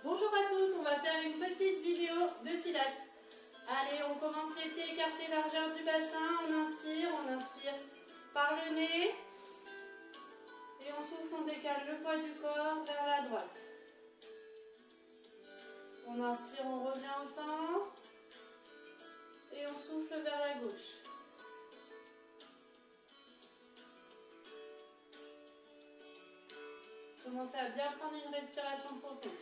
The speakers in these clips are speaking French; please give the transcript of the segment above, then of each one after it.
Bonjour à tous, on va faire une petite vidéo de pilates. Allez, on commence les pieds écartés, largeur du bassin, on inspire par le nez. Et on souffle, on décale le poids du corps vers la droite. On inspire, on revient au centre. Et on souffle vers la gauche. Commencez à bien prendre une respiration profonde.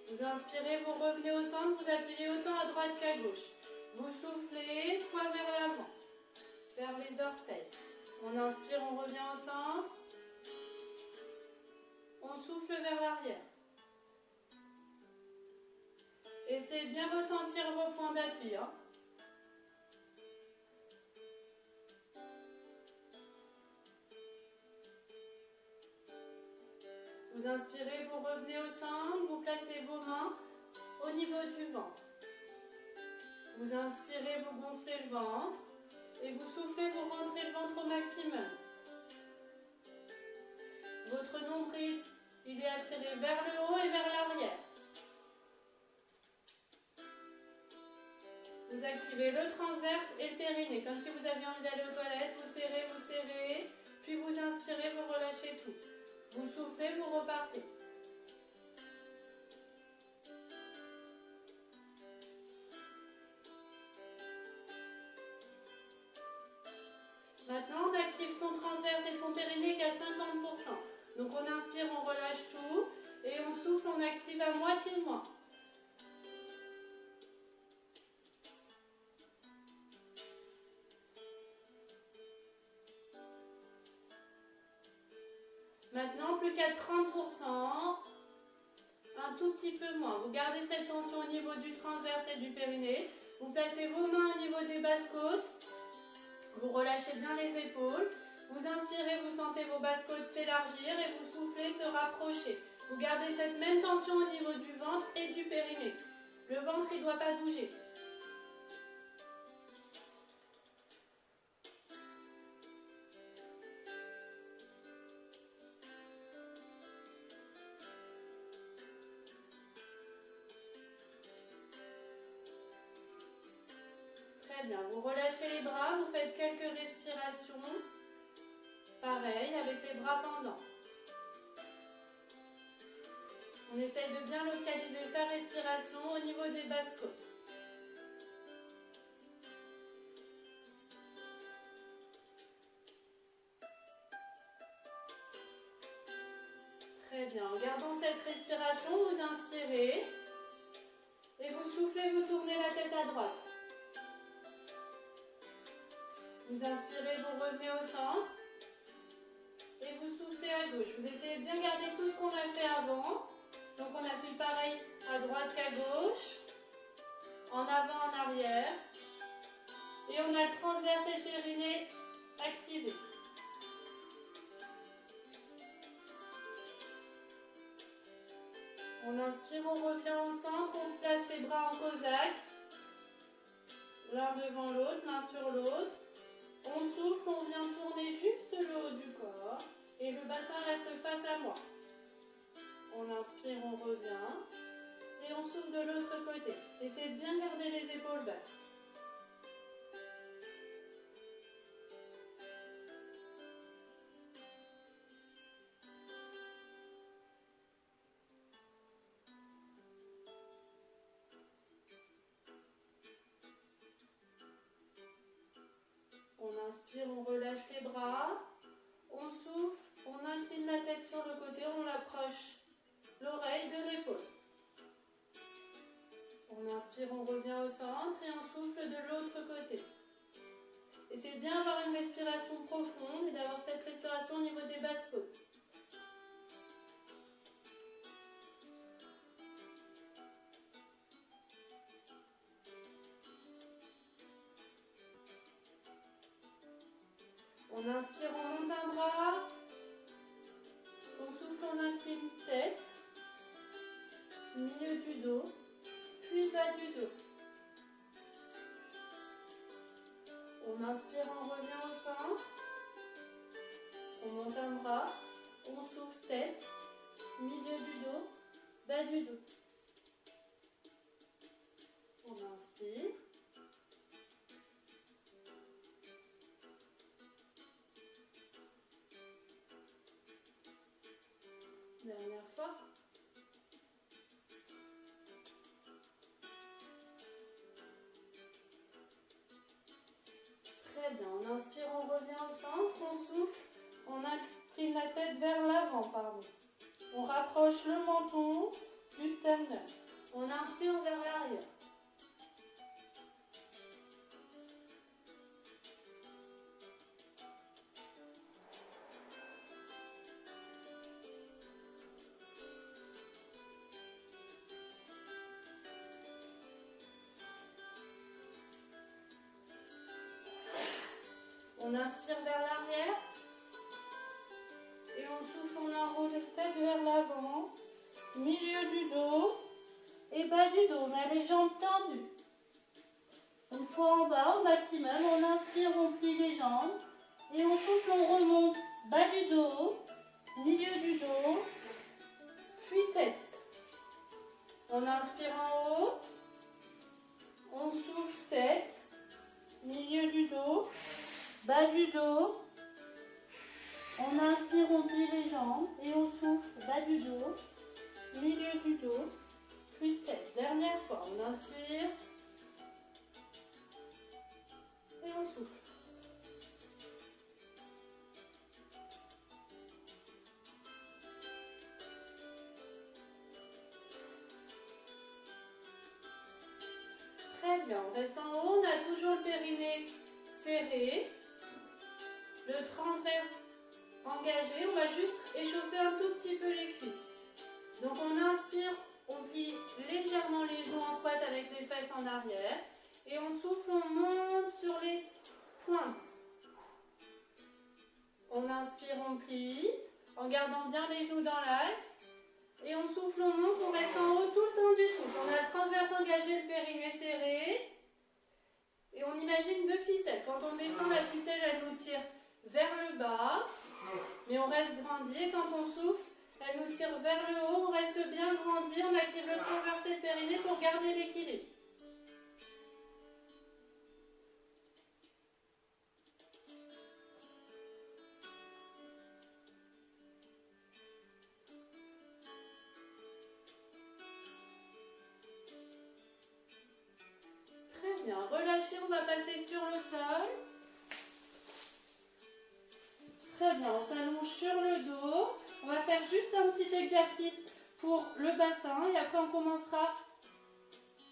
Vous inspirez, vous revenez au centre, vous appuyez autant à droite qu'à gauche. Vous soufflez, poids vers l'avant, vers les orteils. On inspire, on revient au centre. On souffle vers l'arrière. Essayez de bien ressentir vos points d'appui. Vous inspirez, vous revenez au centre, vous placez vos mains au niveau du ventre. Vous inspirez, vous gonflez le ventre et vous soufflez, vous rentrez le ventre au maximum. Votre nombril, il est attiré vers le haut et vers l'arrière. Vous activez le transverse et le périnée, comme si vous aviez envie d'aller aux toilettes, vous serrez, puis vous inspirez, vous relâchez tout. Vous soufflez, vous repartez. Maintenant, on active son transverse et son périnée qu'à 50%. Donc on inspire, on relâche tout. Et on souffle, on active à moitié moins. Maintenant, plus qu'à 30%. Un tout petit peu moins. Vous gardez cette tension au niveau du transverse et du périnée. Vous placez vos mains au niveau des basses côtes. Vous relâchez bien les épaules. Vous inspirez, vous sentez vos basses côtes s'élargir et vous soufflez, se rapprocher. Vous gardez cette même tension au niveau du ventre et du périnée. Le ventre, il ne doit pas bouger. Très bien, vous relâchez les bras, vous faites quelques respirations. Pareil, avec les bras pendants. On essaye de bien localiser sa respiration au niveau des basses côtes. Très bien, en gardant cette respiration, vous inspirez et vous soufflez, vous tournez la tête à droite. Vous inspirez, vous revenez au centre et vous soufflez à gauche. Vous essayez de bien garder tout ce qu'on a fait avant. Donc on appuie pareil à droite qu'à gauche, en avant, en arrière. Et on a le transverse et le périnée activés. On inspire, on revient au centre, on place ses bras en cosaque. L'un devant l'autre, l'un sur l'autre. On souffle, on vient tourner juste le haut du corps. Et le bassin reste face à moi. On inspire, on revient. Et on souffle de l'autre côté. Essayez de bien garder les épaules basses. On inspire, on relâche les bras. On souffle, on incline la tête sur le côté, on approche l'oreille de l'épaule. On inspire, on revient au centre et on souffle de l'autre côté. Essayez de bien avoir une respiration profonde et d'avoir cette respiration au niveau des basses côtes. On inspire, on monte un bras. On souffle, on incline tête, milieu du dos, puis bas du dos. On inspire, on revient au centre. On monte un bras, on souffle tête, milieu du dos, bas du dos. On inspire. Dernière fois. Très bien. On inspire, on revient au centre, on souffle, on incline la tête vers l'avant, pardon. On rapproche le menton du sternum. On inspire vers l'arrière. On inspire vers l'arrière et on souffle, on enroule la tête vers l'avant, milieu du dos et bas du dos. On a les jambes tendues. Une fois en bas au maximum, on inspire, on plie les jambes et on souffle, on remonte bas du dos, milieu du dos, puis tête. On inspire en haut, on souffle tête, milieu du dos, bas du dos. On inspire, on plie les jambes et on souffle bas du dos, milieu du dos, puis tête. Dernière fois, on inspire et on souffle. Très bien, on reste en haut, on a toujours le périnée serré, le transverse engagé, on va juste échauffer un tout petit peu les cuisses. Donc on inspire, on plie légèrement les genoux en squat avec les fesses en arrière et on souffle, on monte sur les pointes. On inspire, on plie en gardant bien les genoux dans l'axe et on souffle, on monte, on reste en haut tout le temps du souffle. On a le transverse engagé, le périnée serré et on imagine deux ficelles. Quand on descend, la ficelle elle nous tire vers le bas, mais on reste grandi et quand on souffle, elle nous tire vers le haut, on reste bien grandi, on active le transverse et le périnée pour garder l'équilibre. Très bien, relâchez, on va passer sur le sol. Très bien, on s'allonge sur le dos. On va faire juste un petit exercice pour le bassin et après on commencera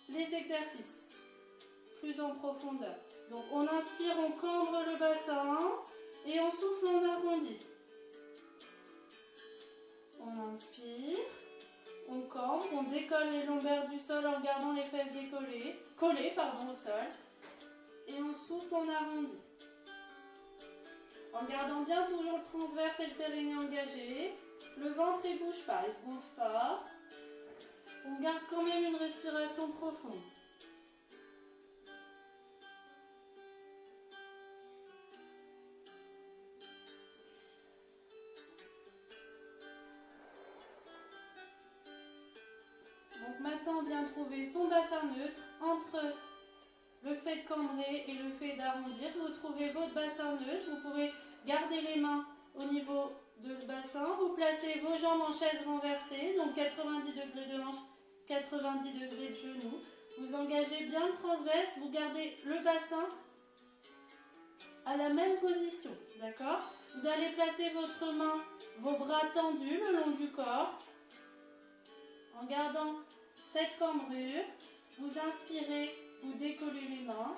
les exercices plus en profondeur. Donc on inspire, on cambre le bassin et on souffle, on arrondit. On inspire, on cambre, on décolle les lombaires du sol en gardant les fesses collées au sol. Et on souffle, on arrondit. En gardant bien toujours le transverse et le périnée engagé. Le ventre ne bouge pas, il ne se gonfle pas. On garde quand même une respiration profonde. Donc maintenant, on vient trouver son bassin neutre entre le fait de cambrer et le fait d'arrondir. Vous trouvez votre bassin neutre. Vous pouvez garder les mains au niveau de ce bassin. Vous placez vos jambes en chaise renversée, donc 90 degrés de hanche, 90 degrés de genou. Vous engagez bien le transverse. Vous gardez le bassin à la même position. D'accord ? Vous allez placer votre main, vos bras tendus le long du corps. En gardant cette cambrure, vous inspirez, vous décollez les mains.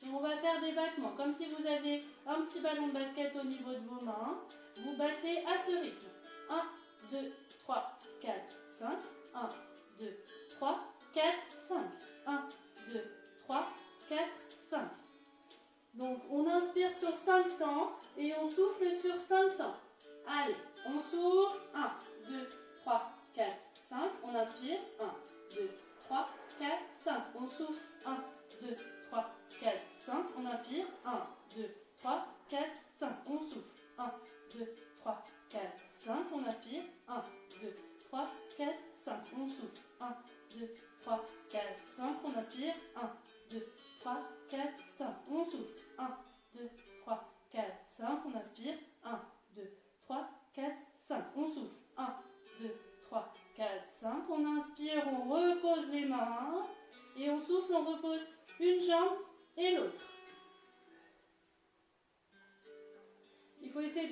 Et on va faire des battements, comme si vous aviez un petit ballon de basket au niveau de vos mains. Vous battez à ce rythme. 1, 2, 3, 4, 5. 1, 2, 3, 4, 5. 1, 2, 3, 4, 5. Donc on inspire sur 5 temps et on souffle sur 5 temps. Allez, on souffle. 1, 2, 3, 4, 5. On inspire. 1, 2, 3, 4, 5. On souffle. 1, 2, 3, 4, 5. On inspire. 1, 2, 3, 4, 5. On souffle. 1, 2, 3, 4, 5. On inspire.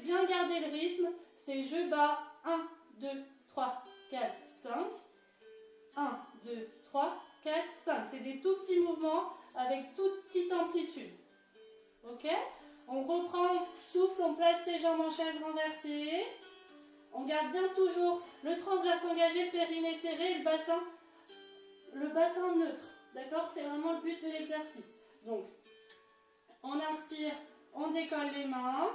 bien garder le rythme, c'est je bats 1, 2, 3, 4, 5. 1, 2, 3, 4, 5. C'est des tout petits mouvements avec toute petite amplitude. Ok? On reprend, souffle, on place ses jambes en chaise renversée. On garde bien toujours le transverse engagé, le périnée serré et le bassin neutre. D'accord? C'est vraiment le but de l'exercice. Donc, on inspire, on décolle les mains.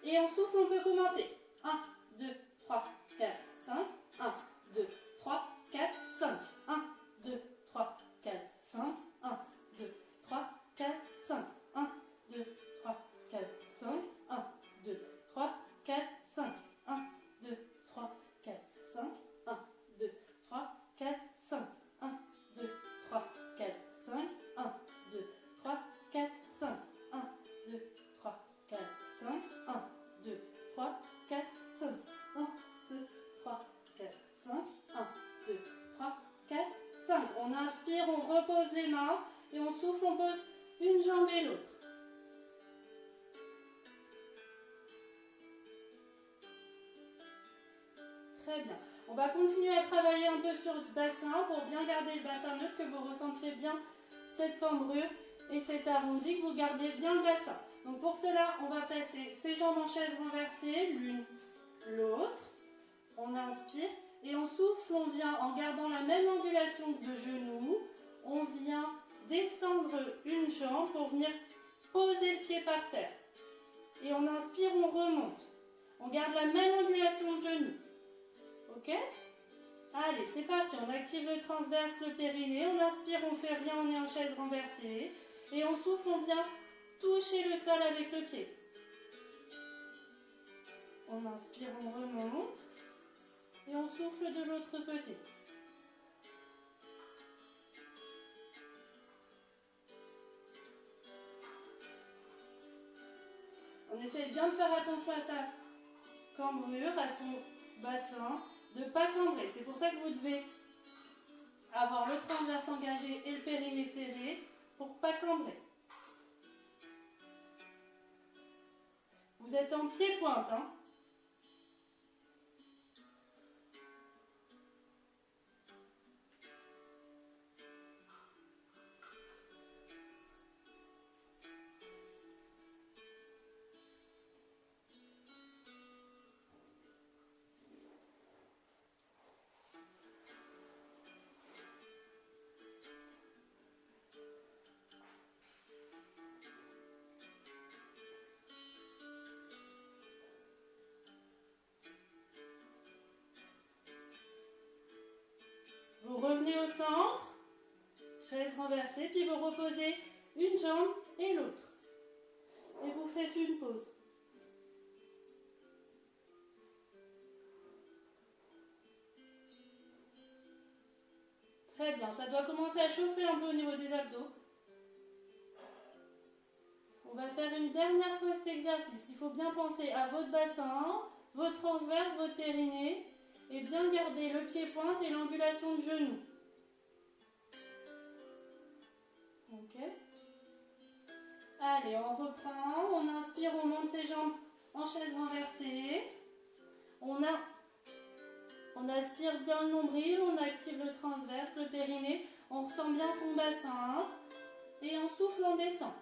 Et on souffle, on peut commencer. 1, 2, 3, 4, 5. 1, 2, 3, 4, 5. 1, 2, 3, 4, 5. 1, 2, 3, 4, 5. 1, 2, 3, 4, 5. 1, 2, 3, 4, 5. 1, 2, 3, 4, 5. 1, 2, 3, 4, 5. 1, 2, 3, 4, 5. 1, 2, 3, 4, 5. 1, 2, 3, 4, 5. 1, 2, 3, 4, 5. 1, 2, 3, 4, 5. 1, 2, 3, 4, 5. On inspire, on repose les mains et on souffle, on pose une jambe et l'autre. Très bien. On va continuer à travailler un peu sur ce bassin pour bien garder le bassin neutre, que vous ressentiez bien cette cambrure et cet arrondi, que vous gardiez bien le bassin. Donc pour cela, on va placer ses jambes en chaise renversée, l'une, l'autre. On inspire et on souffle, on vient en gardant la même ondulation de genoux. On vient descendre une jambe pour venir poser le pied par terre. Et on inspire, on remonte. On garde la même ondulation de genoux. Ok? Allez, c'est parti. On active le transverse, le périnée. On inspire, on fait rien, on est en chaise renversée. Et on souffle, on vient toucher le sol avec le pied. On inspire, on remonte. Et on souffle de l'autre côté. On essaye bien de faire attention à sa cambrure, à son bassin, de ne pas cambrer. C'est pour ça que vous devez avoir le transverse engagé et le périnée serré pour ne pas cambrer. Vous êtes en pied-pointe, hein? Vous revenez au centre, chaise renversée, puis vous reposez une jambe et l'autre. Et vous faites une pause. Très bien, ça doit commencer à chauffer un peu au niveau des abdos. On va faire une dernière fois cet exercice. Il faut bien penser à votre bassin, votre transverse, votre périnée, et bien garder le pied-pointe et l'angulation de genou. Ok. Allez, on reprend, on inspire, on monte ses jambes en chaise renversée. On aspire bien le nombril, on active le transverse, le périnée, on ressent bien son bassin et on souffle, on descend.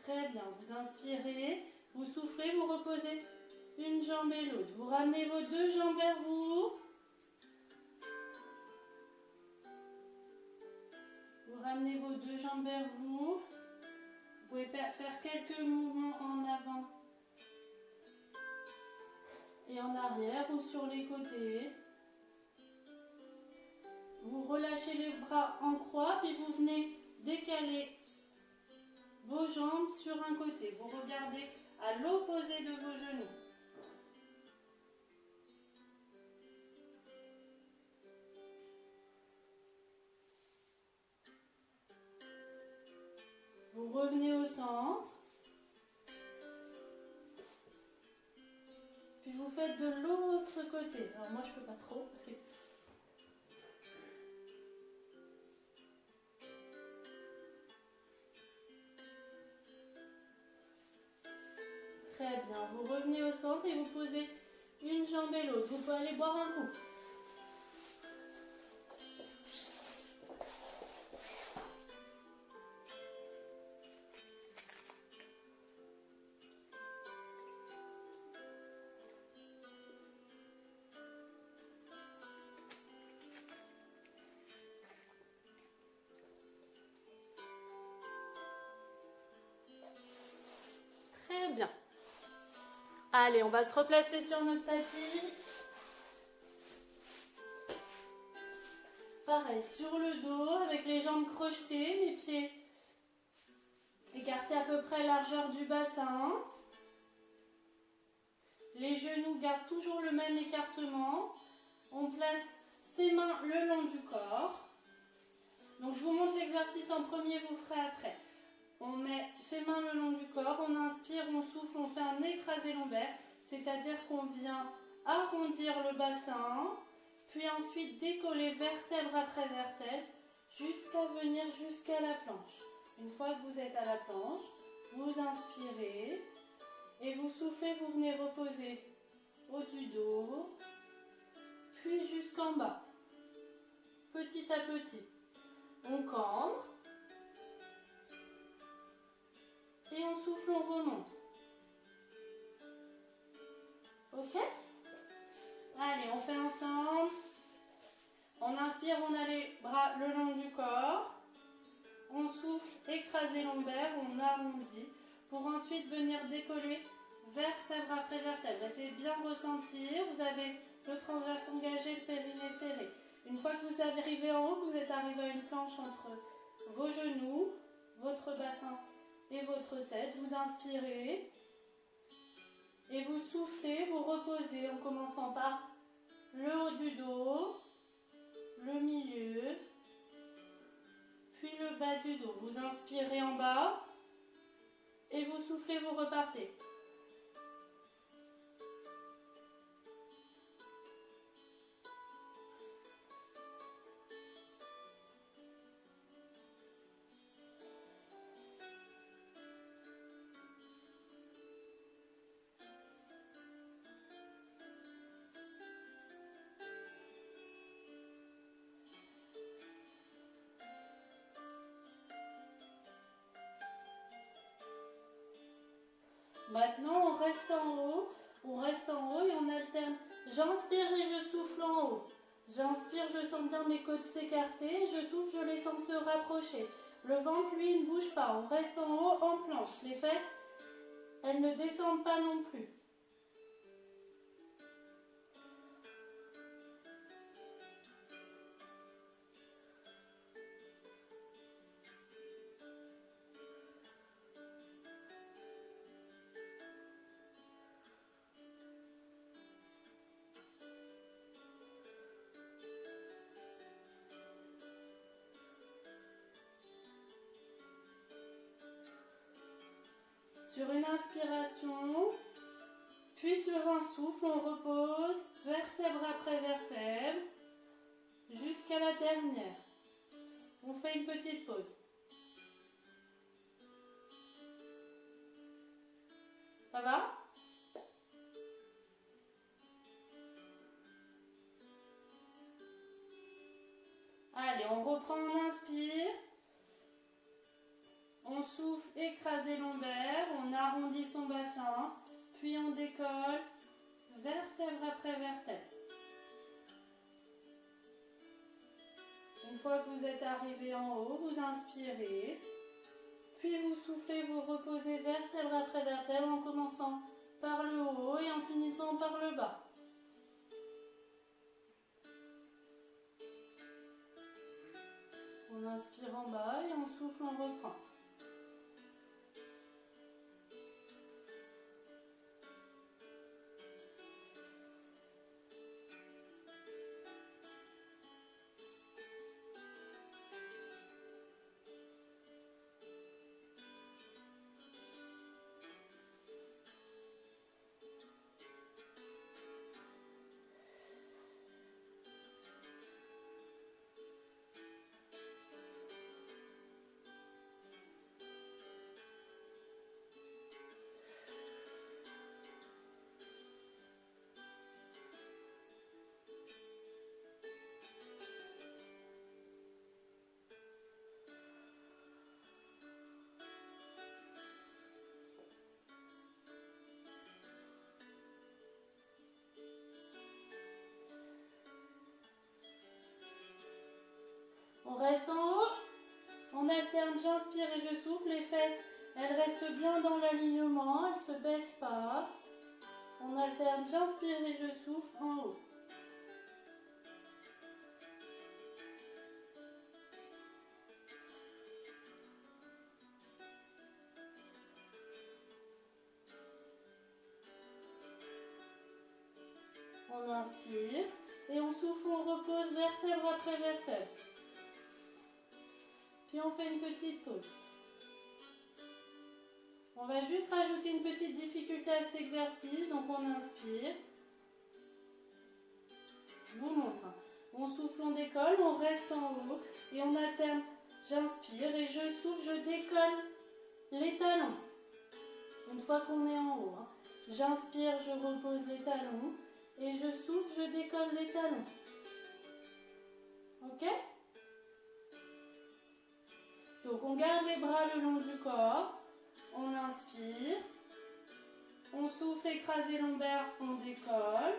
Très bien, vous inspirez, vous soufflez, vous reposez une jambe et l'autre. Vous ramenez vos deux jambes vers vous. Vous ramenez Ramenez vos deux jambes vers vous. Vous pouvez faire quelques mouvements en avant et en arrière ou sur les côtés. Vous relâchez les bras en croix, puis vous venez décaler vos jambes sur un côté. Vous regardez à l'opposé de vos genoux. Vous revenez au centre. Puis vous faites de l'autre côté. Alors moi je peux pas trop. Très bien. Vous revenez au centre et vous posez une jambe et l'autre. Vous pouvez aller boire un coup. Très bien. Allez, on va se replacer sur notre tapis. Pareil, sur le dos, avec les jambes crochetées, les pieds écartés à peu près largeur du bassin. Les genoux gardent toujours le même écartement. On place ses mains le long du corps. Donc je vous montre l'exercice en premier, vous ferez après. On met ses mains le long du corps, on inspire, on souffle, on fait un écrasé lombaire, c'est-à-dire qu'on vient arrondir le bassin, puis ensuite décoller vertèbre après vertèbre, jusqu'à venir jusqu'à la planche. Une fois que vous êtes à la planche, vous inspirez et vous soufflez, vous venez reposer au haut du dos, puis jusqu'en bas, petit à petit. On cambre. Et on souffle, on remonte. Ok? Allez, on fait ensemble. On inspire, on a les bras le long du corps. On souffle, écraser lombaire, on arrondit. Pour ensuite venir décoller vertèbre après vertèbre. Essayez de bien ressentir. Vous avez le transverse engagé, le périnée serré. Une fois que vous êtes arrivé en haut, vous êtes arrivé à une planche entre vos genoux, votre bassin et votre tête. Vous inspirez et vous soufflez, vous reposez en commençant par le haut du dos, le milieu, puis le bas du dos. Vous inspirez en bas et vous soufflez, vous repartez. Maintenant, on reste en haut et on alterne. J'inspire et je souffle en haut. J'inspire, je sens bien mes côtes s'écarter. Je souffle, je les sens se rapprocher. Le ventre, lui, ne bouge pas. On reste en haut, en planche. Les fesses, elles ne descendent pas non plus. Sur une inspiration, puis sur un souffle, on repose, vertèbre après vertèbre, jusqu'à la dernière. On fait une petite pause. Ça va ? Allez, on reprend, on inspire. On souffle, écraser lombaire, on arrondit son bassin, puis on décolle, vertèbre après vertèbre. Une Une fois que vous êtes arrivé en haut, vous inspirez. Puis vous soufflez, vous reposez vertèbre après vertèbre en commençant par le haut et en finissant par le bas. On inspire en bas et on souffle, on reprend. On reste en haut, on alterne, j'inspire et je souffle, les fesses, elles restent bien dans l'alignement, elles ne se baissent pas. On alterne, j'inspire et je souffle en haut. On inspire et on souffle, on repose vertèbre après vertèbre. Puis on fait une petite pause. On va juste rajouter une petite difficulté à cet exercice. Donc on inspire. Je vous montre. On souffle, on décolle, on reste en haut et on alterne. J'inspire et je souffle, je décolle les talons. Une fois qu'on est en haut. J'inspire, je repose les talons et je souffle, je décolle les talons. Ok ? Donc on garde les bras le long du corps, on inspire, on souffle, écraser lombaire, on décolle.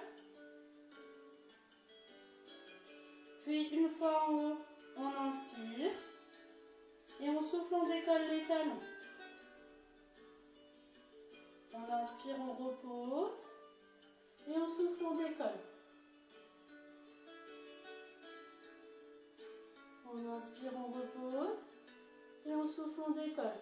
Puis une fois en haut, on inspire et on souffle, on décolle les talons. On inspire, on repose et on souffle, on décolle. On inspire, on repose. Et on souffle, on décolle.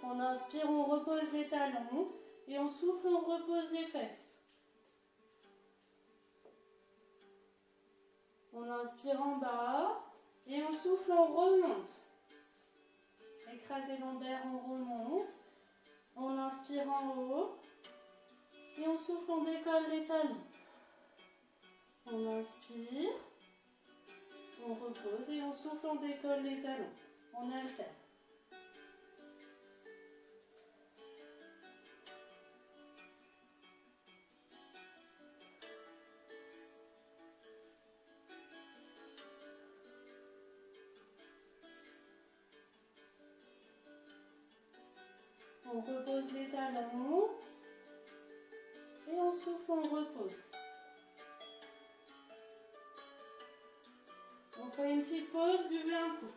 On inspire, on repose les talons. Et on souffle, on repose les fesses. On inspire en bas. Et on souffle, on remonte. Écraser lombaire, on remonte. On inspire en haut et on souffle, on décolle les talons. On inspire, on repose et on souffle, on décolle les talons. On alterne. On repose les talons et on souffle, on repose. On fait une petite pause, buvez un coup.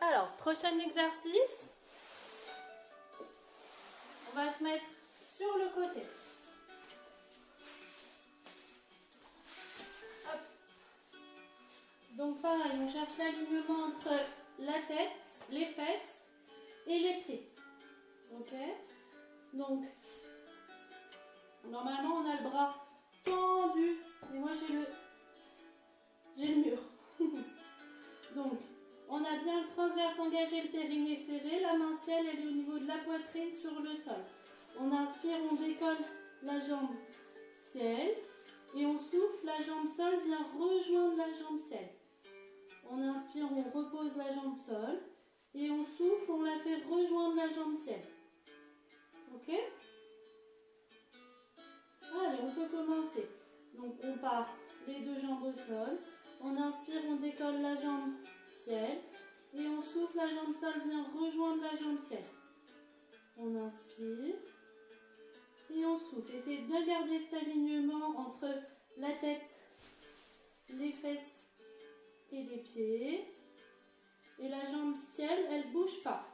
Alors, prochain exercice. On va se mettre sur le côté. Hop. Donc pareil, on cherche l'alignement entre la tête, les fesses et les pieds. Ok? Donc, normalement on a le bras tendu. Et moi j'ai le mur. Donc, on a bien le transverse engagé, le périnée serré, la main ciel, elle est au niveau de la poitrine sur le sol. On inspire, on décolle la jambe ciel Et on souffle, la jambe sol vient rejoindre la jambe ciel. On inspire, on repose la jambe sol. Et on souffle, on la fait rejoindre la jambe ciel. Ok? Allez, on peut commencer. Donc on part les deux jambes au sol. On inspire, on décolle la jambe ciel. Et on souffle, la jambe sol vient rejoindre la jambe ciel. On inspire. Et on souffle. Essayez de bien garder cet alignement entre la tête, les fesses et les pieds. Et la jambe ciel, elle ne bouge pas.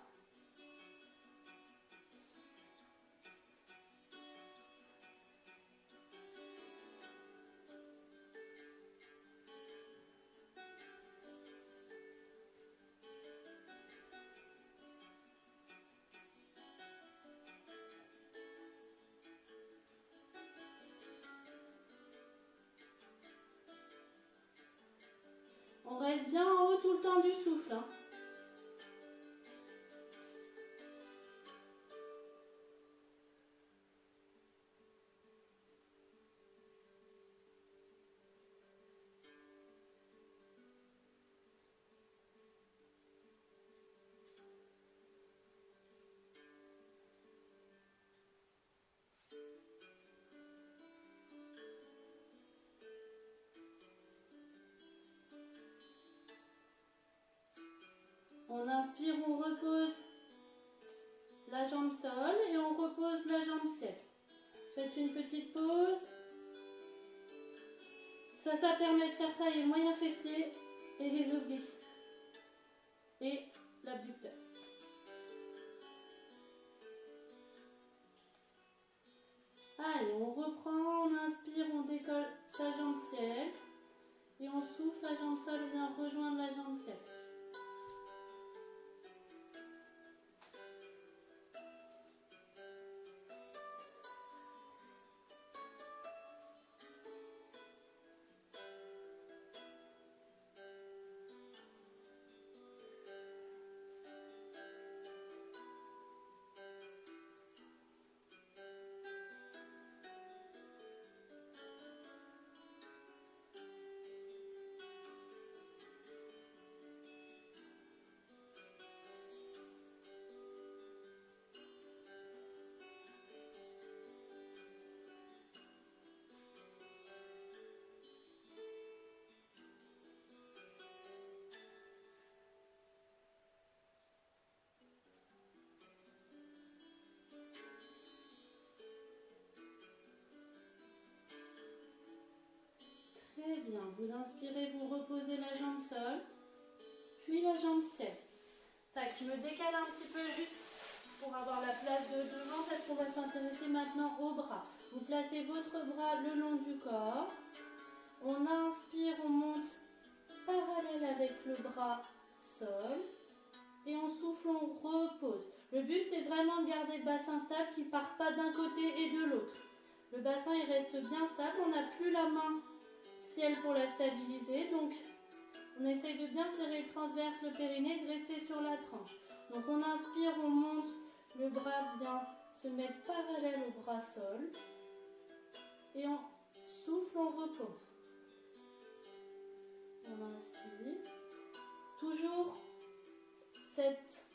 On reste bien en haut tout le temps du souffle. Hein. On inspire, on repose la jambe sol et on repose la jambe ciel. Faites une petite pause. Ça permet de faire travailler le moyen fessier et les obliques et l'abducteur. Allez, on reprend, on inspire, on décolle sa jambe ciel et on souffle, la jambe sol vient rejoindre la jambe ciel. Très bien, vous inspirez, vous reposez la jambe sol, puis la jambe ciel. Tac, je me décale un petit peu juste pour avoir la place de devant parce qu'on va s'intéresser maintenant aux bras. Vous placez votre bras le long du corps. On inspire, on monte parallèle avec le bras sol. Et on souffle, on repose. Le but, c'est vraiment de garder le bassin stable qui ne part pas d'un côté et de l'autre. Le bassin, il reste bien stable. On n'a plus la main ciel pour la stabiliser. Donc, on essaye de bien serrer le transverse, le périnée, de rester sur la tranche. Donc, on inspire, on monte. Le bras vient se mettre parallèle au bras sol. Et on souffle, on repose. On inspire. Toujours cette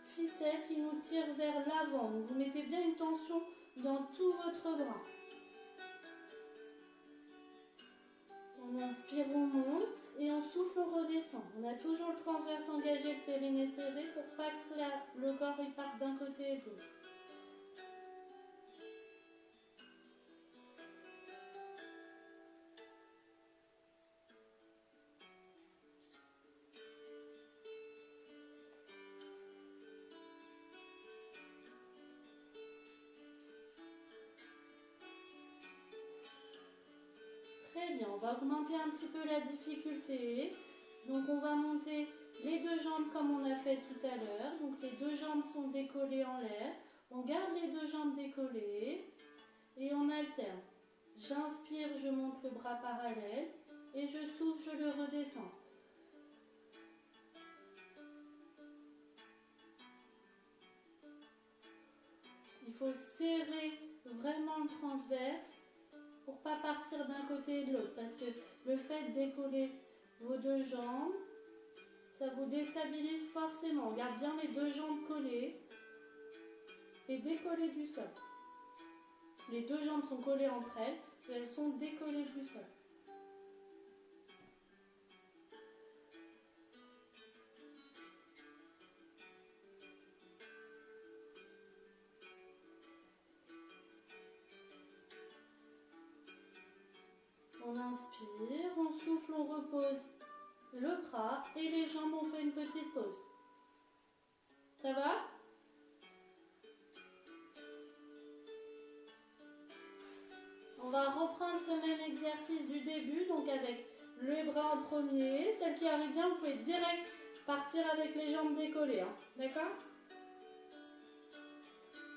ficelle qui nous tire vers l'avant. Donc vous mettez bien une tension dans tout votre bras. On inspire, on monte et on souffle, on redescend. On a toujours le transverse engagé, le périnée serré pour pas que le corps il parte d'un côté et de l'autre. Très bien, on va augmenter un petit peu la difficulté. Donc on va monter les deux jambes comme on a fait tout à l'heure. Donc les deux jambes sont décollées en l'air. On garde les deux jambes décollées et on alterne. J'inspire, je monte le bras parallèle et je souffle, je le redescends. Il faut serrer vraiment le transverse pour pas partir d'un côté et de l'autre. Parce que le fait de décoller vos deux jambes, ça vous déstabilise forcément. Garde bien les deux jambes collées et décollées du sol. Les deux jambes sont collées entre elles et elles sont décollées du sol. On inspire, on souffle, on repose le bras et les jambes, on fait une petite pause. Ça va ? On va reprendre ce même exercice du début, donc avec les bras en premier. Celle qui arrive bien, vous pouvez direct partir avec les jambes décollées. Hein. D'accord ?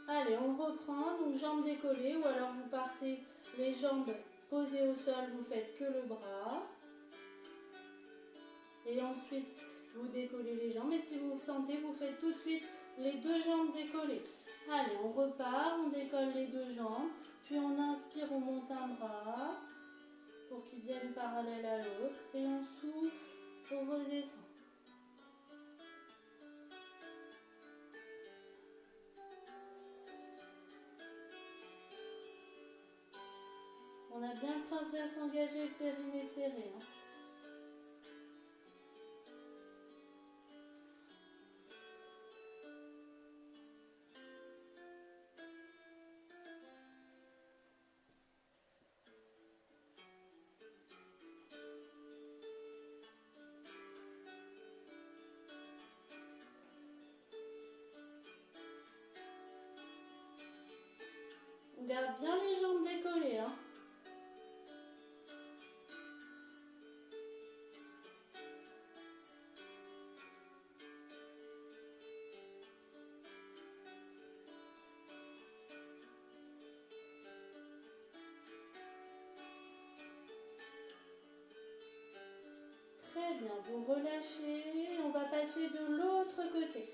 Allez, on reprend, donc jambes décollées, ou alors vous partez les jambes posées au sol, vous faites que le bras. Et ensuite, vous décollez les jambes. Et si vous vous sentez, vous faites tout de suite les deux jambes décollées. Allez, on repart, on décolle les deux jambes. Puis on inspire, on monte un bras pour qu'il vienne parallèle à l'autre. Et on souffle, on redescend. On a bien le transverse engagé, le périnée serré. Hein. On garde bien les jambes décollées. Hein. Très bien, vous relâchez, on va passer de l'autre côté.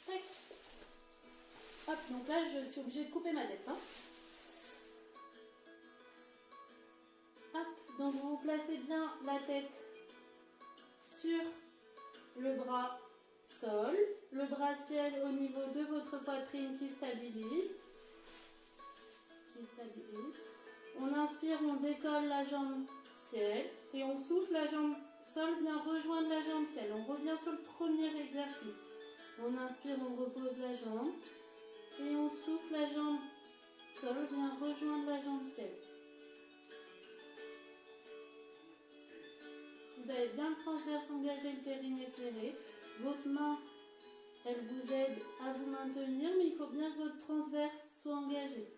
Tac. Hop, donc là je suis obligée de couper ma tête. Hein. Hop, donc vous placez bien la tête sur le bras sol, le bras ciel au niveau de votre poitrine qui stabilise. On inspire, on décolle la jambe ciel et on souffle, la jambe sol vient rejoindre la jambe ciel. On revient sur le premier exercice. On inspire, on repose la jambe et on souffle, la jambe sol vient rejoindre la jambe ciel. Vous avez bien le transverse engagé, le périnée serré. Votre main, elle vous aide à vous maintenir, mais il faut bien que votre transverse soit engagé.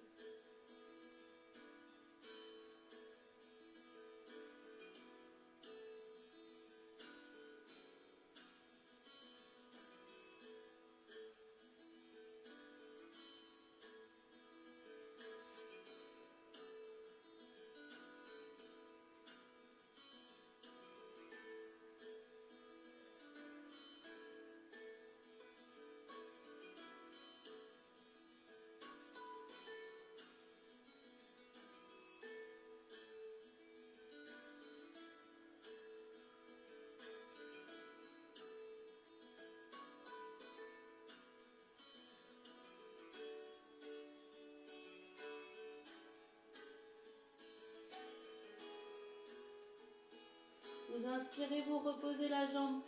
Vous inspirez, vous reposez la jambe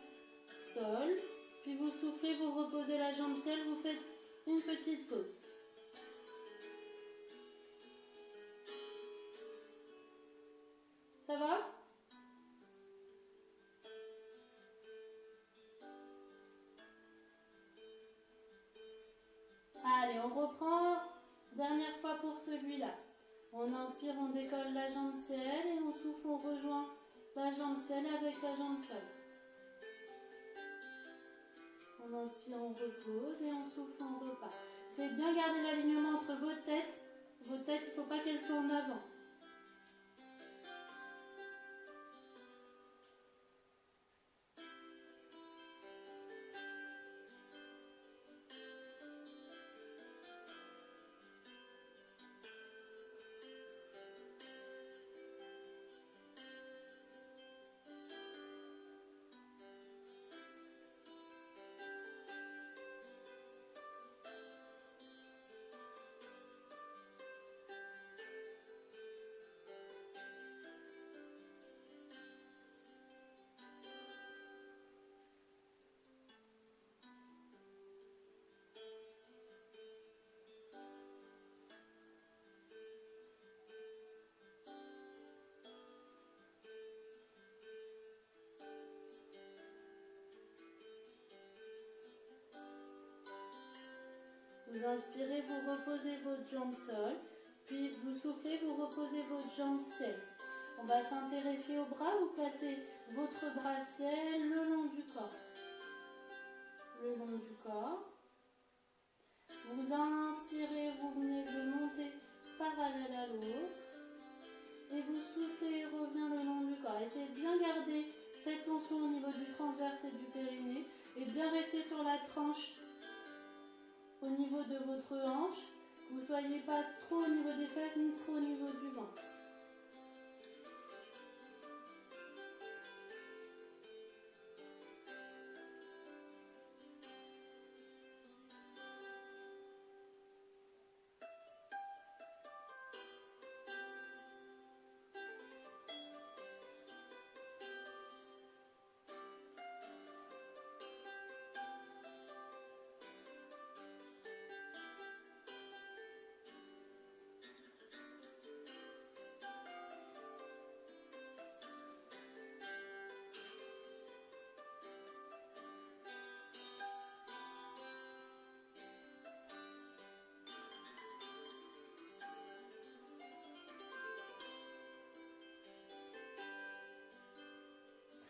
sol, puis vous soufflez, vous reposez la jambe ciel, vous faites une petite pause. Ça va ? Allez, on reprend. Dernière fois pour celui-là. On inspire, on décolle la jambe ciel et on souffle, on rejoint la jambe ciel avec la jambe sol. On inspire, on repose et on souffle, on repart. C'est bien garder l'alignement entre vos têtes. Vos têtes, il ne faut pas qu'elles soient en avant. Vous inspirez, vous reposez votre jambe sol. Puis vous soufflez, vous reposez votre jambe ciel. On va s'intéresser au bras. Vous placez votre bras ciel le long du corps. Le long du corps. Vous inspirez, vous venez le monter parallèle à l'autre. Et vous soufflez, revient le long du corps. Essayez de bien garder cette tension au niveau du transverse et du périnée. Et bien rester sur la tranche au niveau de votre hanche. Que vous ne soyez pas trop au niveau des fesses ni trop au niveau du ventre.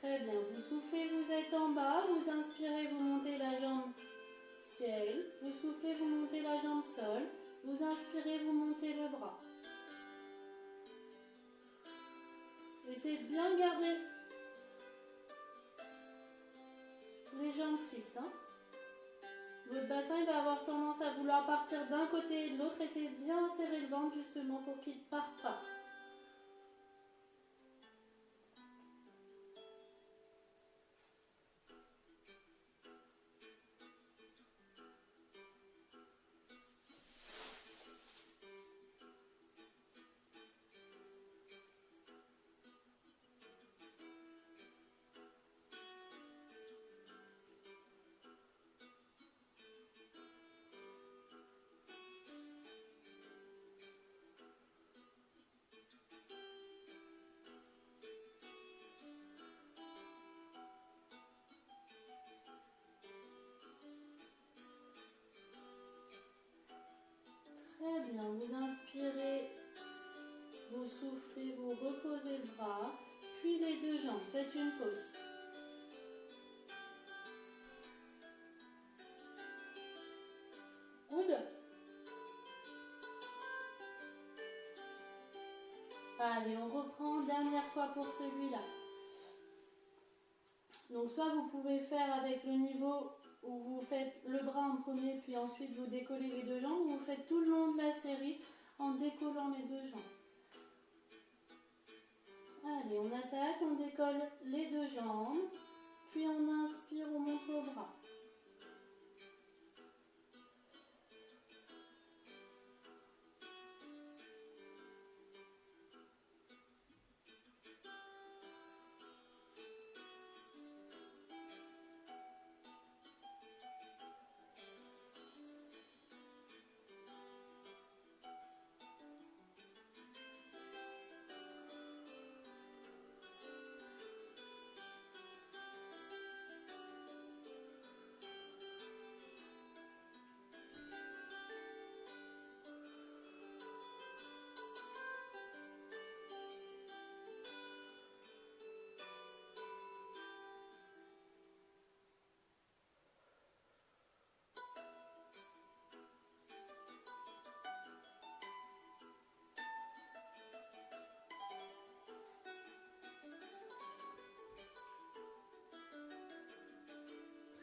Très bien, vous soufflez, vous êtes en bas, vous inspirez, vous montez la jambe ciel, vous soufflez, vous montez la jambe sol, vous inspirez, vous montez le bras. Essayez de bien garder les jambes fixes. Votre bassin il va avoir tendance à vouloir partir d'un côté et de l'autre. Essayez de bien serrer le ventre justement pour qu'il ne parte pas. Très bien, vous inspirez, vous soufflez, vous reposez le bras, puis les deux jambes, faites une pause. Good. Allez, on reprend, dernière fois pour celui-là. Donc soit vous pouvez faire avec le niveau où vous faites le bras en premier, puis ensuite vous décollez les deux jambes, ou vous faites tout le long de la série en décollant les deux jambes. Allez, on attaque, on décolle les deux jambes, puis on inspire, on monte le bras.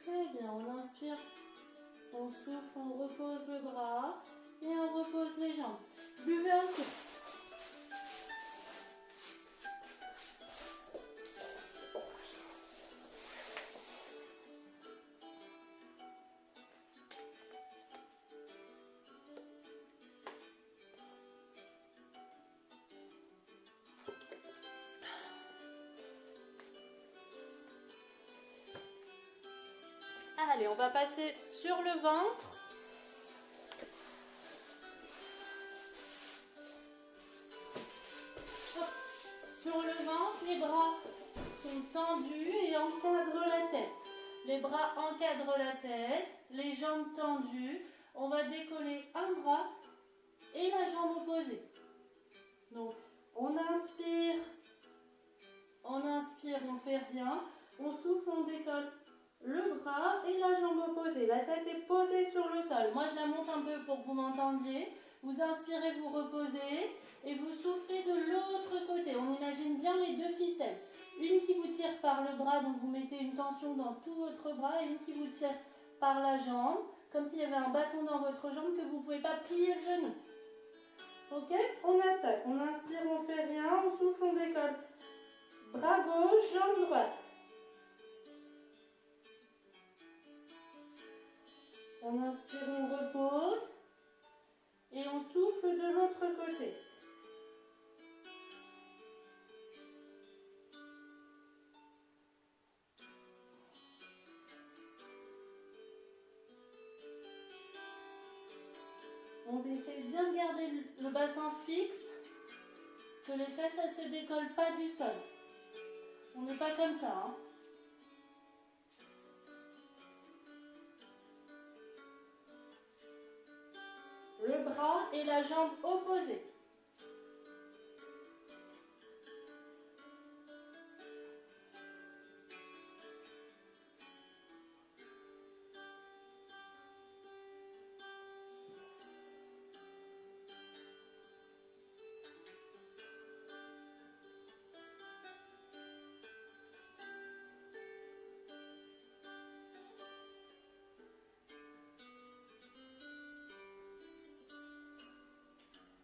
Très bien, on inspire, on souffle, on repose le bras et on repose les jambes. Buvez un coup. Allez, on va passer sur le ventre. Hop. Sur le ventre, les bras sont tendus et encadrent la tête. Les bras encadrent la tête, les jambes tendues. on va décoller un bras et la jambe opposée. Donc, on inspire, on fait rien. On souffle, on décolle le bras et la jambe opposée. La tête est posée sur le sol. Moi, je la monte un peu pour que vous m'entendiez. Vous inspirez, vous reposez et vous soufflez de l'autre côté. On imagine bien les deux ficelles. Une qui vous tire par le bras, donc vous mettez une tension dans tout votre bras, et une qui vous tire par la jambe, comme s'il y avait un bâton dans votre jambe que vous ne pouvez pas plier le genou. Ok? On attaque. On inspire, on fait rien. On souffle, on décolle. Bras gauche, jambe droite. On inspire, on repose. Et on souffle de l'autre côté. On essaie bien de garder le bassin fixe, que les fesses elles se décollent pas du sol. On n'est pas comme ça. Hein. Le bras et la jambe opposée.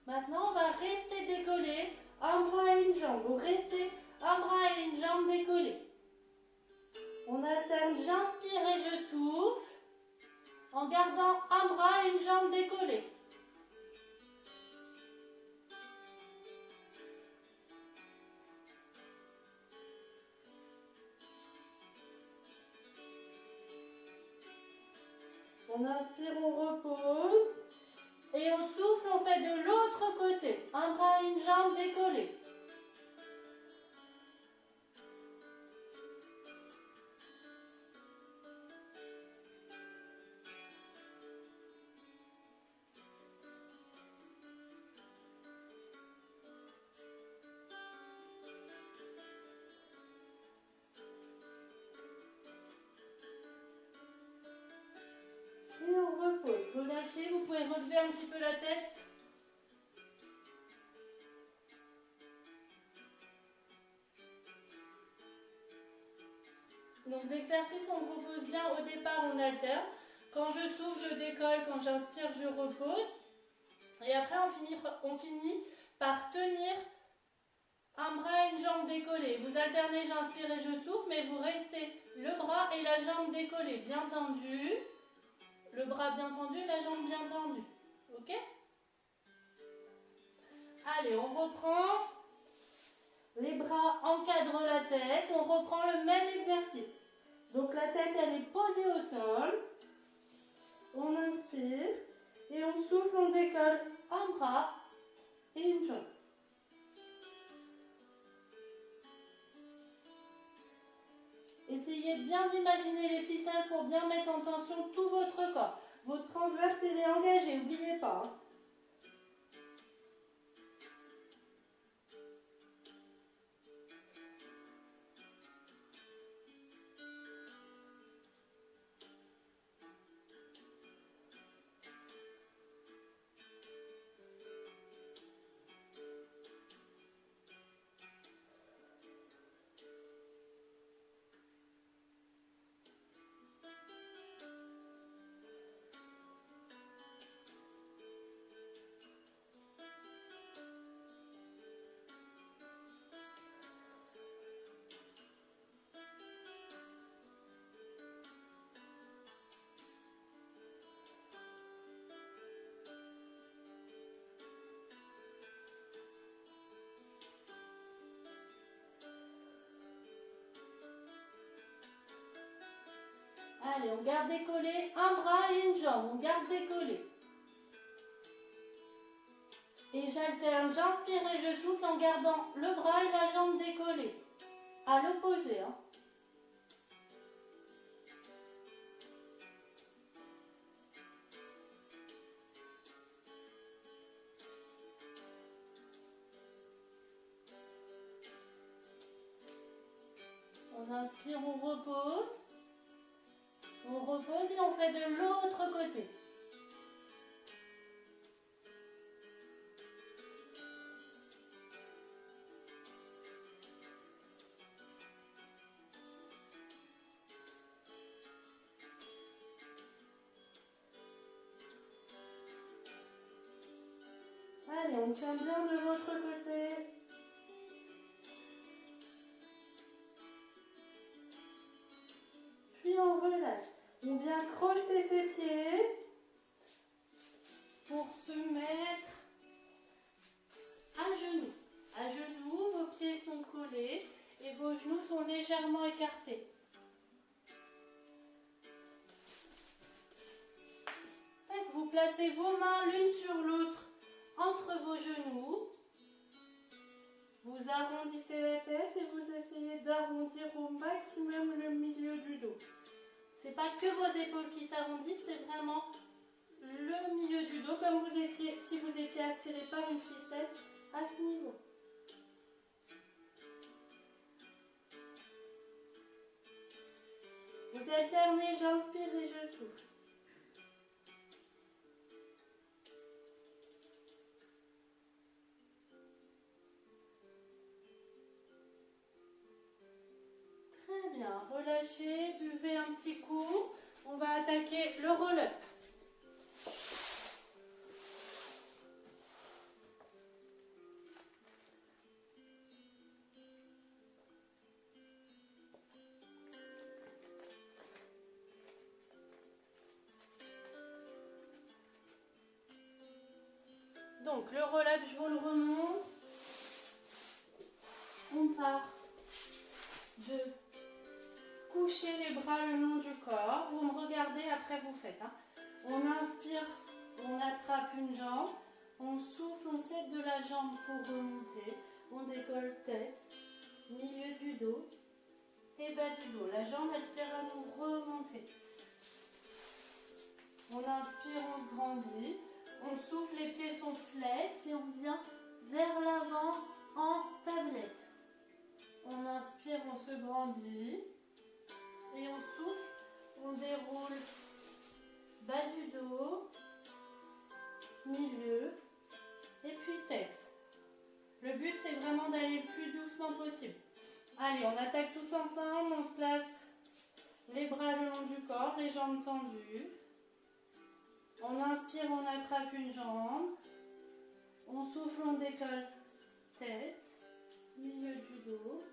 Maintenant, on va rester décollé, un bras et une jambe. Vous restez un bras et une jambe décollés. On alterne, j'inspire et je souffle, en gardant un bras et une jambe décollés. On inspire, on repose. Et on souffle, on fait de l'autre côté. Un bras et une jambe décollés. Et on repose. Relâchez, vous pouvez relever un petit peu la tête. Donc l'exercice, on propose bien au départ, on alterne. Quand je souffle, je décolle. Quand j'inspire, je repose. Et après, on finit par tenir un bras et une jambe décollés. Vous alternez, j'inspire et je souffle, mais vous restez le bras et la jambe décollés, bien tendus. Le bras bien tendu, la jambe bien tendue. Ok? Allez, on reprend. Les bras encadrent la tête. On reprend le même exercice. Donc la tête, elle est posée au sol. On inspire. Et on souffle, on décolle un bras et une jambe. Essayez bien d'imaginer les ficelles pour bien mettre en tension tout votre corps. Votre transverse, il est engagé, n'oubliez pas. Hein. Allez, on garde décollé un bras et une jambe. On garde décollé. Et j'alterne, j'inspire et je souffle en gardant le bras et la jambe décollés. À l'opposé. Hein. On inspire, on repose. On repose et on fait de l'autre côté. Allez, on tient bien de l'autre côté. Puis on relâche. On vient crocheter ses pieds pour se mettre à genoux. À genoux, vos pieds sont collés et vos genoux sont légèrement écartés. Vous placez vos mains l'une sur l'autre entre vos genoux. Vous arrondissez la tête et vous essayez d'arrondir au maximum le milieu du dos. Ce n'est pas que vos épaules qui s'arrondissent, c'est vraiment le milieu du dos, comme si vous étiez attiré par une ficelle à ce niveau. Vous alternez, j'inspire et je souffle. Très bien, relâchez, buvez un petit coup. On va attaquer le roll-up. Donc le roll-up, je vous le remonte. On part de coucher les bras le long du corps. Vous me regardez, après vous faites. On inspire, on attrape une jambe. On souffle, on s'aide de la jambe pour remonter. On décolle tête, milieu du dos et bas du dos. La jambe, elle sert à nous remonter. On inspire, on se grandit. On souffle, les pieds sont flex et on vient vers l'avant en tablette. On inspire, on se grandit. Et on souffle, on déroule bas du dos, milieu et puis tête. Le but, c'est vraiment d'aller le plus doucement possible. Allez, on attaque tous ensemble, on se place les bras le long du corps, les jambes tendues. On inspire, on attrape une jambe. On souffle, on décolle tête, milieu du dos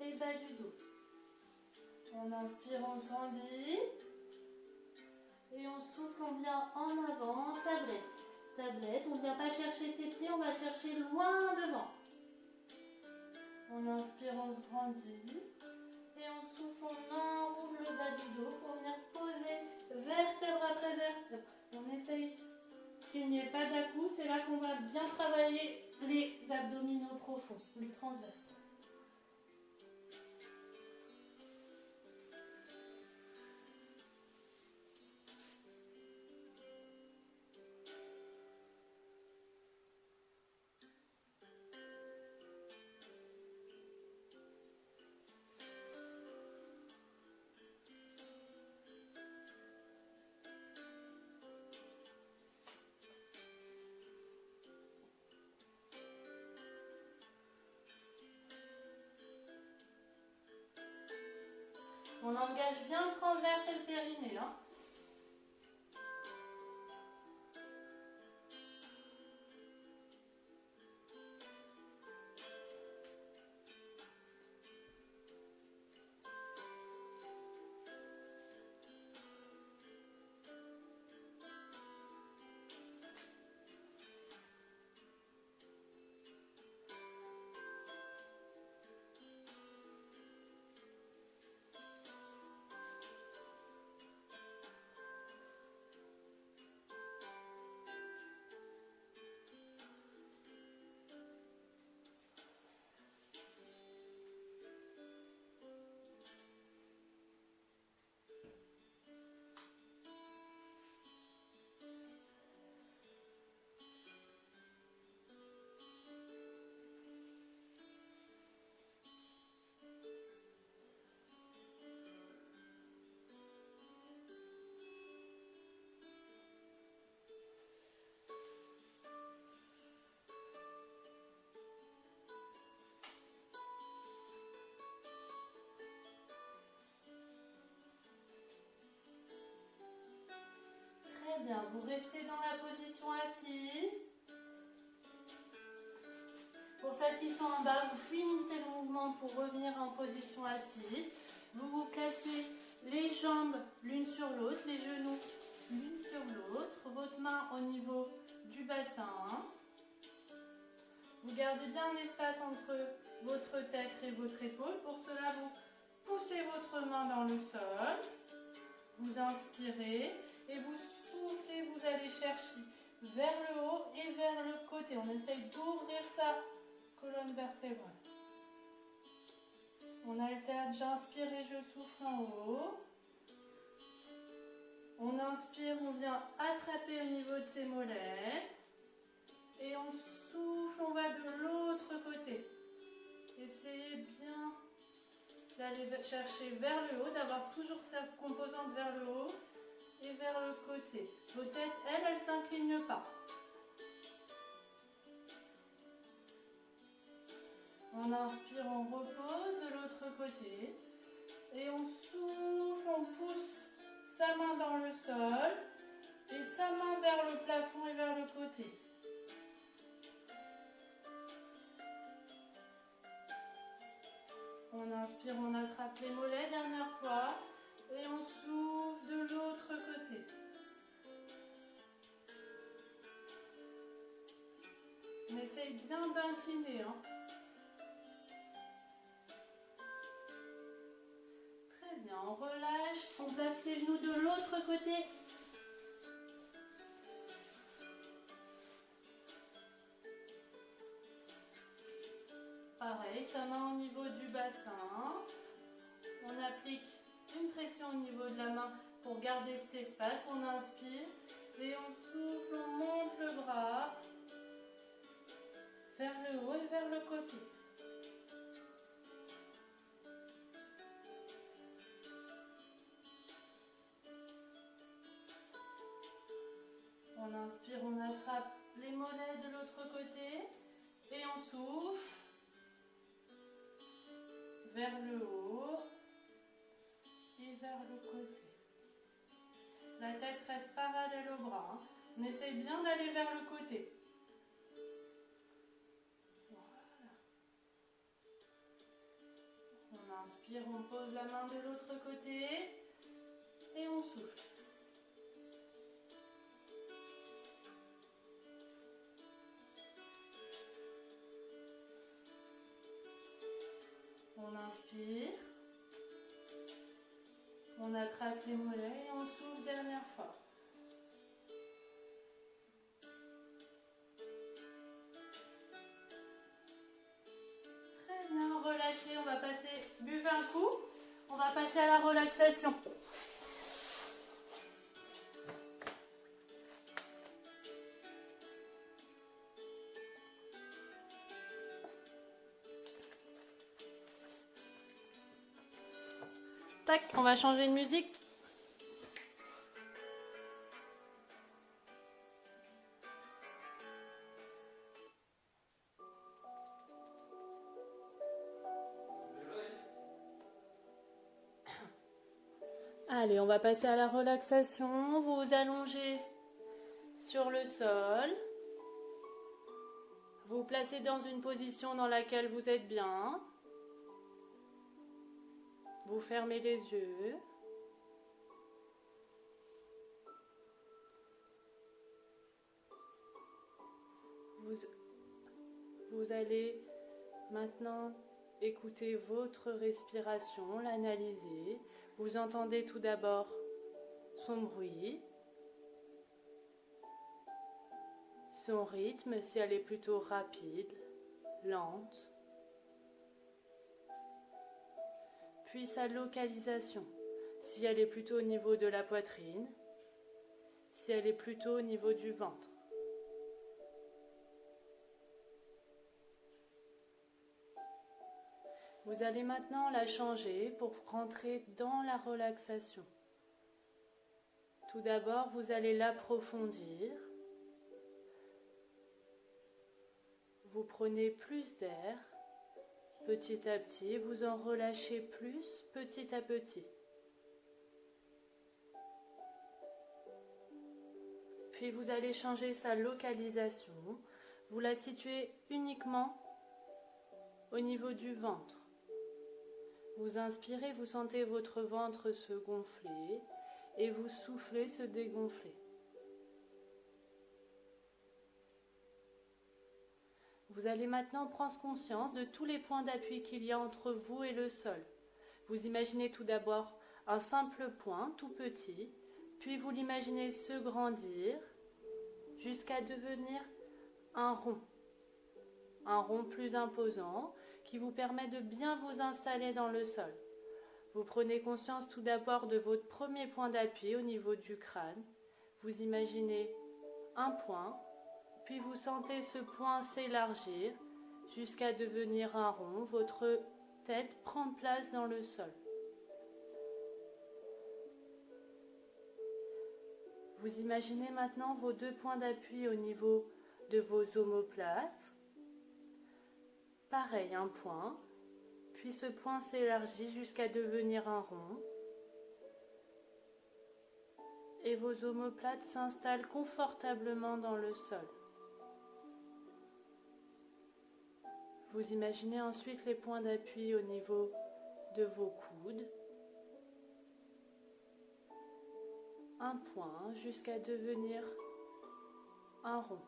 et bas du dos. On inspire, on se grandit. Et on souffle, on vient en avant, tablette. Tablette, on ne vient pas chercher ses pieds, on va chercher loin devant. On inspire, on se grandit. Et on souffle, on enroule le bas du dos pour venir poser vertèbre après vertèbre. On essaye qu'il n'y ait pas d'à-coups. C'est là qu'on va bien travailler les abdominaux profonds, les transverses. On engage bien le transverse et le périnée. Très bien, vous restez dans la position assise. Pour celles qui sont en bas, vous finissez le mouvement pour revenir en position assise. Vous vous placez les jambes l'une sur l'autre, les genoux l'une sur l'autre, votre main au niveau du bassin. Vous gardez bien l'espace entre votre tête et votre épaule. Pour cela, vous poussez votre main dans le sol. Vous inspirez et vous soufflez. Vous allez chercher vers le haut et vers le côté. On essaye d'ouvrir sa colonne vertébrale. On alterne, j'inspire et je souffle en haut. On inspire, on vient attraper au niveau de ses mollets. Et on souffle, on va de l'autre côté. Essayez bien d'aller chercher vers le haut, d'avoir toujours cette composante vers le haut et vers le côté. Vos têtes, elles ne s'inclinent pas. On inspire, on repose de l'autre côté. Et on souffle, on pousse sa main dans le sol et sa main vers le plafond et vers le côté. On inspire, on attrape les mollets, dernière fois, et on souffle de l'autre côté. On essaye bien d'incliner. Très bien, on relâche, on place ses genoux de l'autre côté. Pareil, sa main au niveau du bassin. On applique une pression au niveau de la main pour garder cet espace. On inspire et on souffle, on monte le bras vers le haut et vers le côté. On inspire, on attrape les mollets de l'autre côté et on souffle vers le haut et vers le côté. La tête reste parallèle au bras. On essaye bien d'aller vers le côté. Voilà. On inspire, on pose la main de l'autre côté et on souffle. On inspire, on attrape les mollets et on souffle dernière fois. Très bien, relâchez, on va passer, buvez un coup, on va passer à la relaxation. Tac, on va changer de musique. Allez, on va passer à la relaxation. Vous vous allongez sur le sol. Vous vous placez dans une position dans laquelle vous êtes bien. Vous fermez les yeux. Vous allez maintenant écouter votre respiration, l'analyser. Vous entendez tout d'abord son bruit, son rythme, si elle est plutôt rapide, lente. Puis sa localisation, si elle est plutôt au niveau de la poitrine, si elle est plutôt au niveau du ventre. Vous allez maintenant la changer pour rentrer dans la relaxation. Tout d'abord, vous allez l'approfondir. Vous prenez plus d'air. Petit à petit, vous en relâchez plus petit à petit. Puis vous allez changer sa localisation. Vous la situez uniquement au niveau du ventre. Vous inspirez, vous sentez votre ventre se gonfler et vous soufflez se dégonfler. Vous allez maintenant prendre conscience de tous les points d'appui qu'il y a entre vous et le sol. Vous imaginez tout d'abord un simple point tout petit, puis vous l'imaginez se grandir jusqu'à devenir un rond plus imposant qui vous permet de bien vous installer dans le sol. Vous prenez conscience tout d'abord de votre premier point d'appui au niveau du crâne. Vous imaginez un point, puis vous sentez ce point s'élargir jusqu'à devenir un rond. Votre tête prend place dans le sol. Vous imaginez maintenant vos deux points d'appui au niveau de vos omoplates. Pareil, un point, puis ce point s'élargit jusqu'à devenir un rond. Et vos omoplates s'installent confortablement dans le sol. Vous imaginez ensuite les points d'appui au niveau de vos coudes. Un point jusqu'à devenir un rond.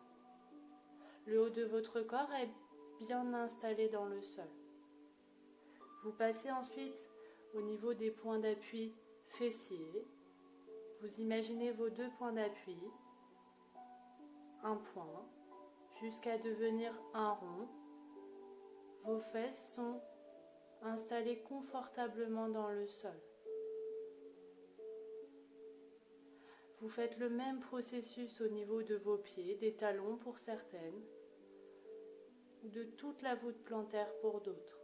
Le haut de votre corps est bien installé dans le sol. Vous passez ensuite au niveau des points d'appui fessiers. Vous imaginez vos deux points d'appui, un point, jusqu'à devenir un rond. Vos fesses sont installées confortablement dans le sol. Vous faites le même processus au niveau de vos pieds, des talons pour certaines, ou de toute la voûte plantaire pour d'autres.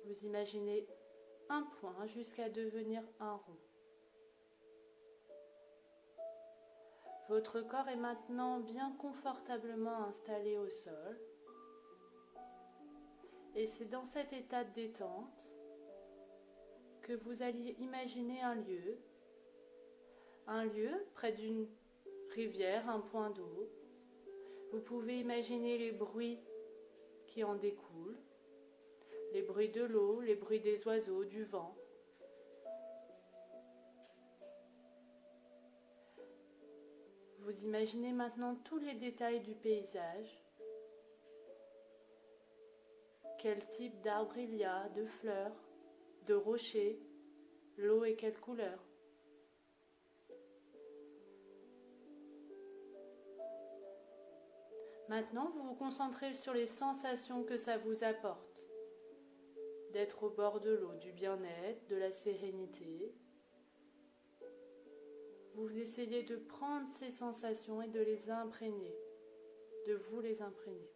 Vous imaginez un point jusqu'à devenir un rond. Votre corps est maintenant bien confortablement installé au sol. Et c'est dans cet état de détente que vous allez imaginer un lieu près d'une rivière, un point d'eau. Vous pouvez imaginer les bruits qui en découlent, les bruits de l'eau, les bruits des oiseaux, du vent. Vous imaginez maintenant tous les détails du paysage. Quel type d'arbre il y a, de fleurs, de rochers, l'eau et quelle couleur. Maintenant, vous vous concentrez sur les sensations que ça vous apporte. D'être au bord de l'eau, du bien-être, de la sérénité. Vous essayez de prendre ces sensations et de les imprégner, de vous les imprégner.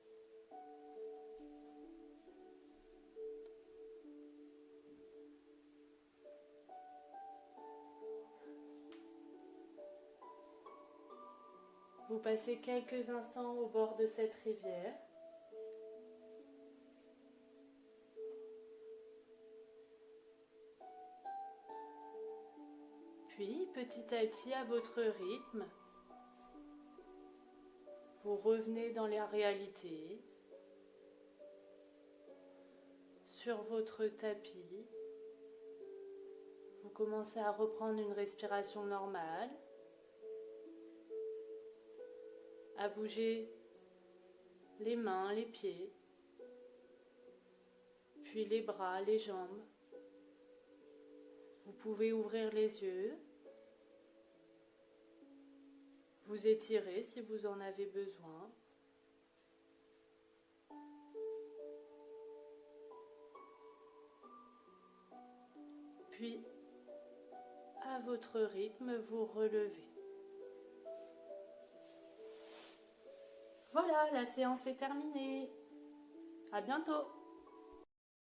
Vous passez quelques instants au bord de cette rivière. Puis, petit à petit, à votre rythme, vous revenez dans la réalité, sur votre tapis. Vous commencez à reprendre une respiration normale, à bouger les mains, les pieds, puis les bras, les jambes. Vous pouvez ouvrir les yeux, vous étirer si vous en avez besoin. Puis, à votre rythme, vous relevez. Voilà, la séance est terminée. À bientôt.